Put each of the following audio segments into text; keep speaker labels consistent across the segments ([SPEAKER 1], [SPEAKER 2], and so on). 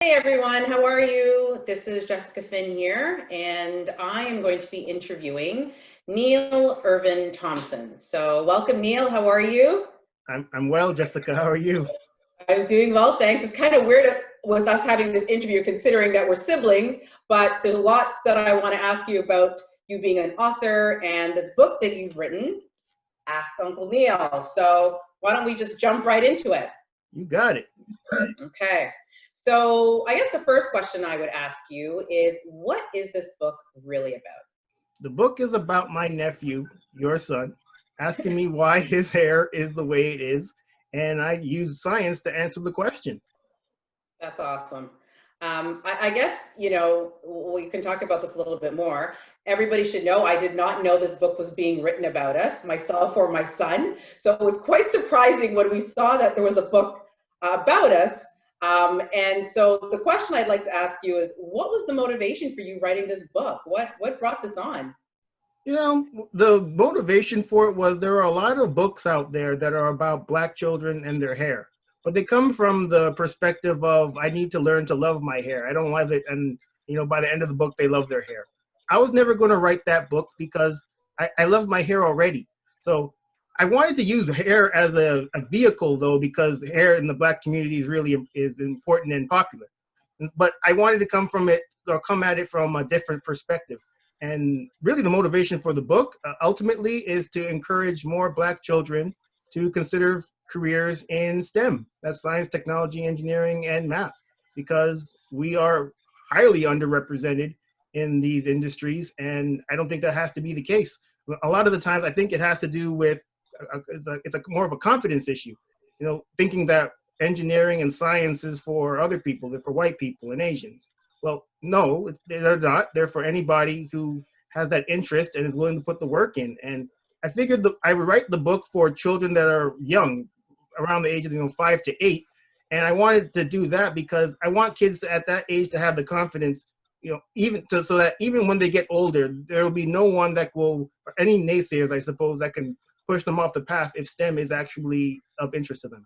[SPEAKER 1] Hey everyone, how are you? This is Jessica Finn here, and I am going to be interviewing Neil Irvin Thompson. So welcome, Neil. How are you?
[SPEAKER 2] I'm well, Jessica. How are you?
[SPEAKER 1] I'm doing well, thanks. It's kind of weird with us having this interview considering that we're siblings, but there's lots that I want to ask you about you being an author and this book that you've written, Ask Uncle Neil. So why don't we just jump right into it?
[SPEAKER 2] You got it.
[SPEAKER 1] Okay. So I guess the first question I would ask you is, what is this book really about?
[SPEAKER 2] The book is about my nephew, your son, asking me why his hair is the way it is, and I use science to answer the question.
[SPEAKER 1] That's awesome. I guess, we can talk about this a little bit more. Everybody should know I did not know this book was being written about us, myself or my son. So it was quite surprising when we saw that there was a book about us. And so the question I'd like to ask you is, what was the motivation for you writing this book? What brought this on?
[SPEAKER 2] The motivation for it was there are a lot of books out there that are about Black children and their hair, but they come from the perspective of I need to learn to love my hair. I don't love it, and by the end of the book, they love their hair. I was never going to write that book because I love my hair already. So I wanted to use hair as a vehicle, though, because hair in the Black community is important and popular. But I wanted to come at it from a different perspective. And really, the motivation for the book ultimately is to encourage more Black children to consider careers in STEM. That's science, technology, engineering, and math, because we are highly underrepresented in these industries. And I don't think that has to be the case. A lot of the times, I think it has to do with it's more of a confidence issue. Thinking that engineering and science is for other people, they're for white people and Asians. Well, no, they're not. They're for anybody who has that interest and is willing to put the work in. And I figured I would write the book for children that are young, around the age of 5 to 8. And I wanted to do that because I want kids at that age to have the confidence, so that even when they get older, there will be no one that will, or any naysayers, I suppose, that can push them off the path if STEM is actually of interest to them.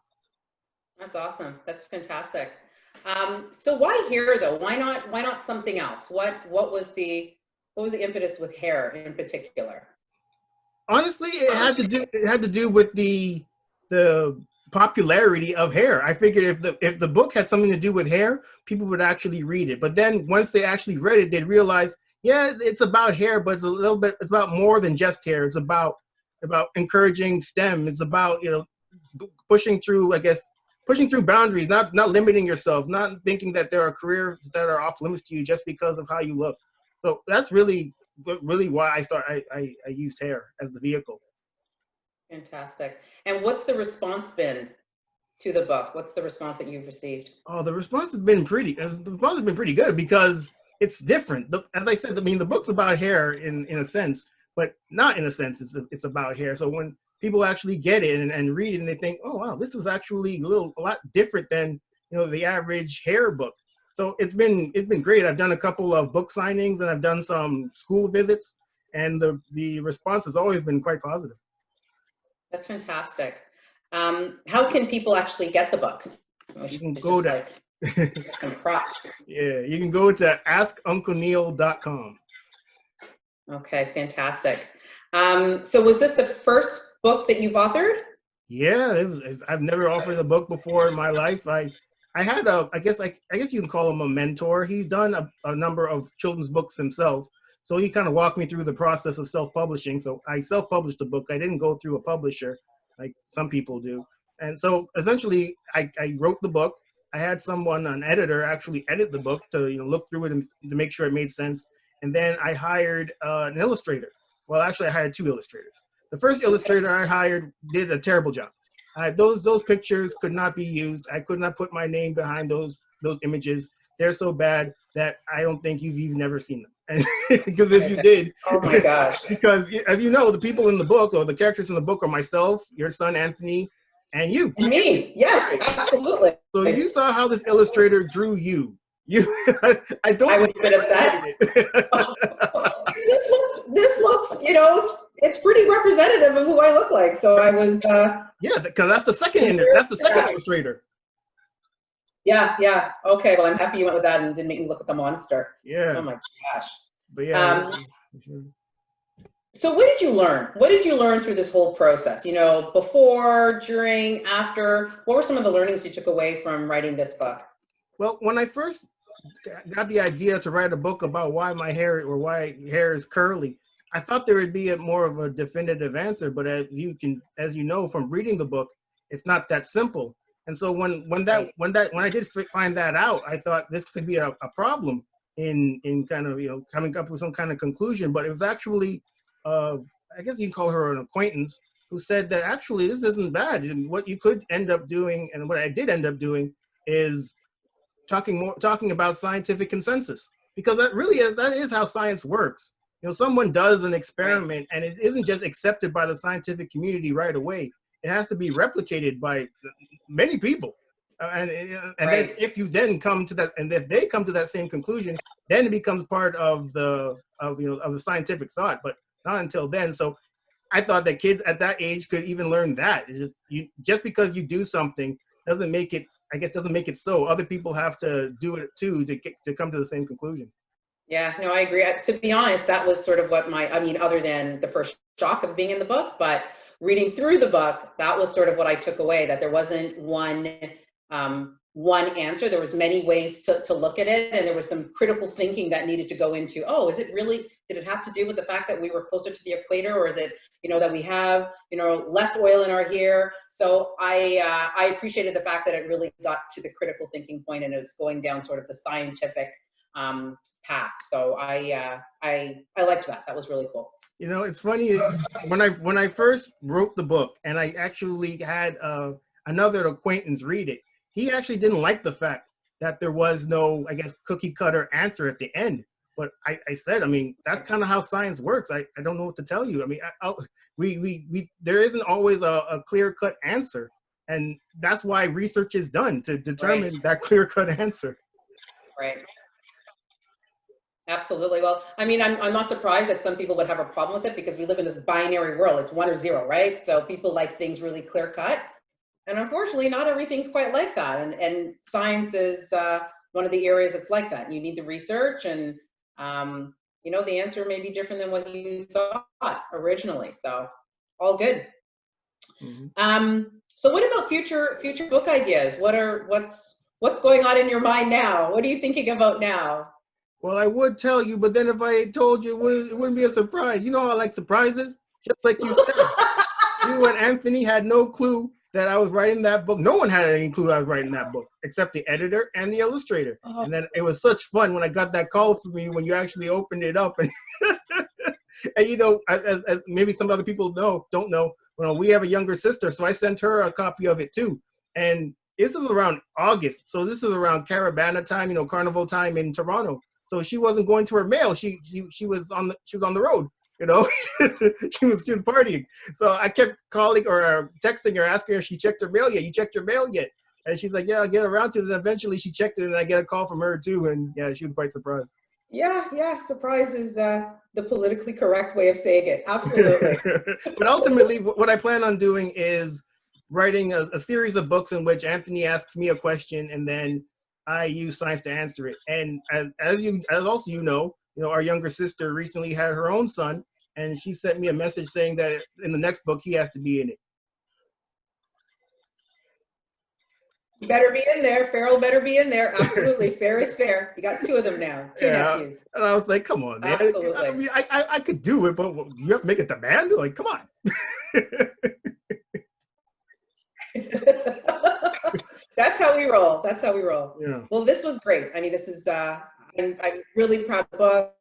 [SPEAKER 1] That's awesome. That's fantastic. So why hair though? Why not something else? What was the impetus with hair in particular?
[SPEAKER 2] Honestly, it had to do with the popularity of hair. I figured if the book had something to do with hair, people would actually read it. But then once they actually read it, they'd realize, yeah, it's about hair, but it's about more than just hair. It's about encouraging STEM. It's about pushing through, I guess, pushing through boundaries, not limiting yourself, not thinking that there are careers that are off limits to you just because of how you look. So that's really why I used hair as the vehicle.
[SPEAKER 1] Fantastic. And what's the response been to the book? What's the response that you've received?
[SPEAKER 2] Oh, the response has been pretty good because it's different. As I said, I mean, the book's about hair in a sense, but not in a sense it's about hair. So when people actually get it and read it and they think, oh wow, this was actually a lot different than the average hair book. So it's been great. I've done a couple of book signings and I've done some school visits, and the response has always been quite positive.
[SPEAKER 1] That's fantastic. How can people actually get the book?
[SPEAKER 2] You can go to
[SPEAKER 1] some props.
[SPEAKER 2] Yeah, you can go to askuncleneil.com.
[SPEAKER 1] Okay, fantastic. So was this the first book that you've authored?
[SPEAKER 2] Yeah, I've never authored a book before in my life. I had I guess you can call him a mentor. He's done a number of children's books himself. So he kind of walked me through the process of self-publishing. So I self-published the book. I didn't go through a publisher like some people do. And so essentially I wrote the book. I had an editor actually edit the book to look through it and to make sure it made sense. And then I hired an illustrator. Well, actually I hired 2 illustrators. The first illustrator I hired did a terrible job. Those pictures could not be used. I could not put my name behind those images. They're so bad that I don't think you've even never seen them. Because if you did,
[SPEAKER 1] oh my gosh!
[SPEAKER 2] Because as you know, the people in the book or the characters in the book are myself, your son Anthony, and you.
[SPEAKER 1] And me, yes, absolutely.
[SPEAKER 2] So you saw how this illustrator drew you. I
[SPEAKER 1] would have been upset. This looks, it's pretty representative of who I look like. So I was.
[SPEAKER 2] Yeah, because that's the second illustrator.
[SPEAKER 1] Yeah, yeah. Okay, well, I'm happy you went with that and didn't make me look at the monster. Oh
[SPEAKER 2] Yeah,
[SPEAKER 1] my gosh.
[SPEAKER 2] but yeah.
[SPEAKER 1] Um, so what did you learn? What did you learn through this whole process? You know, before, during, after, what were some of the learnings you took away from writing this book?
[SPEAKER 2] Well, when I first got the idea to write a book about why my hair or why hair is curly, I thought there would be a more of a definitive answer, but as you know from reading the book, it's not that simple. And so
[SPEAKER 1] Right,
[SPEAKER 2] when I did find that out, I thought this could be a problem in kind of, you know, coming up with some kind of conclusion. But it was actually, uh, I guess you can call her an acquaintance, who said that actually this isn't bad. And what you could end up doing, and what I did end up doing, is talking about scientific consensus, because that is how science works. You know, someone does an
[SPEAKER 1] right,
[SPEAKER 2] experiment and it isn't just accepted by the scientific community right away. It has to be replicated by many people. And then
[SPEAKER 1] right.
[SPEAKER 2] if you then come to that, and if they come to that same conclusion, then it becomes part of the scientific thought, but not until then. So I thought that kids at that age could even learn that. Just because you do something doesn't make it, I guess, doesn't make it so. Other people have to do it too to come to the same conclusion.
[SPEAKER 1] Yeah, no, I agree. To be honest, that was sort of what I mean, other than the first shock of being in the book, but reading through the book, that was sort of what I took away, that there wasn't one answer. There was many ways to look at it. And there was some critical thinking that needed to go into, oh, is it really, did it have to do with the fact that we were closer to the equator? Or is it, you know, that we have, you know, less oil in our hair? So I appreciated the fact that it really got to the critical thinking point and it was going down sort of the scientific path. So I liked that. That was really cool.
[SPEAKER 2] You know, it's funny, when I first wrote the book and I actually had another acquaintance read it. He actually didn't like the fact that there was no, I guess, cookie cutter answer at the end. But I said, I mean, that's kind of how science works. I don't know what to tell you. I mean, there isn't always a clear cut answer, and that's why research is done to
[SPEAKER 1] Right,
[SPEAKER 2] determine that clear cut answer.
[SPEAKER 1] right. Absolutely. Well, I mean, I'm not surprised that some people would have a problem with it because we live in this binary world. It's one or zero, right? So people like things really clear cut. And unfortunately, not everything's quite like that. And science is one of the areas that's like that. You need the research and, you know, the answer may be different than what you thought originally. So all good.
[SPEAKER 2] Mhm.
[SPEAKER 1] So what about future book ideas? What's going on in your mind now? What are you thinking about now?
[SPEAKER 2] Well, I would tell you, but then if I told you, it wouldn't be a surprise. You know, I like surprises, just like you said. You and Anthony had no clue that I was writing that book. No one had any clue I was writing that book except the editor and the illustrator.
[SPEAKER 1] Oh,
[SPEAKER 2] And then it was such fun when I got that call from you when you actually opened it up. And, and you know, as maybe some other people don't know, well, we have a younger sister, so I sent her a copy of it too. And this is around August, so this is around Caravana time, you know, Carnival time in Toronto. So she wasn't going to her mail. She was on the road. You know, she was partying. So I kept calling or texting her, asking her if she checked her mail yet. You checked your mail yet? And she's like, yeah, I'll get around to it. And eventually she checked it, and I get a call from her too. And yeah, she was quite surprised.
[SPEAKER 1] yeah, yeah. Surprise is the politically correct way of saying it. Absolutely.
[SPEAKER 2] But ultimately, what I plan on doing is writing a series of books in which Anthony asks me a question, and then I use science to answer it. And as also you know, our younger sister recently had her own son, and she sent me a message saying that in the next book he has to be in it.
[SPEAKER 1] You better be in there. Farrell better be in there. Absolutely. Fair is fair. You got two of them now. Two
[SPEAKER 2] Yeah,
[SPEAKER 1] nephews.
[SPEAKER 2] and I was like, come on, man. I
[SPEAKER 1] Absolutely.
[SPEAKER 2] mean, I could do it, but you have to make it demand. Like, come on.
[SPEAKER 1] That's how we roll. That's how we roll.
[SPEAKER 2] Yeah.
[SPEAKER 1] Well, this was great. I mean, this is, I'm really proud of the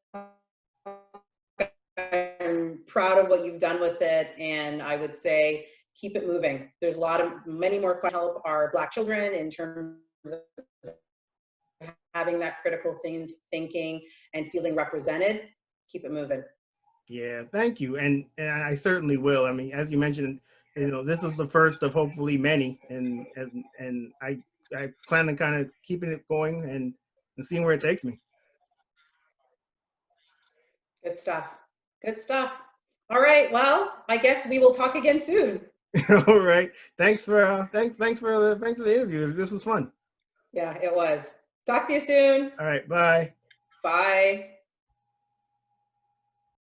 [SPEAKER 1] book. I'm proud of what you've done with it. And I would say, keep it moving. There's many more questions to help our Black children in terms of having that critical thinking and feeling represented. Keep it moving.
[SPEAKER 2] Yeah, thank you, and I certainly will. I mean, as you mentioned, you know, this is the first of hopefully many, and I plan on kind of keeping it going and seeing where it takes me.
[SPEAKER 1] Good stuff. Good stuff. All right. Well, I guess we will talk again soon.
[SPEAKER 2] All right, thanks for the interview. This was fun.
[SPEAKER 1] Yeah, it was. Talk to you soon.
[SPEAKER 2] All right, bye.
[SPEAKER 1] Bye.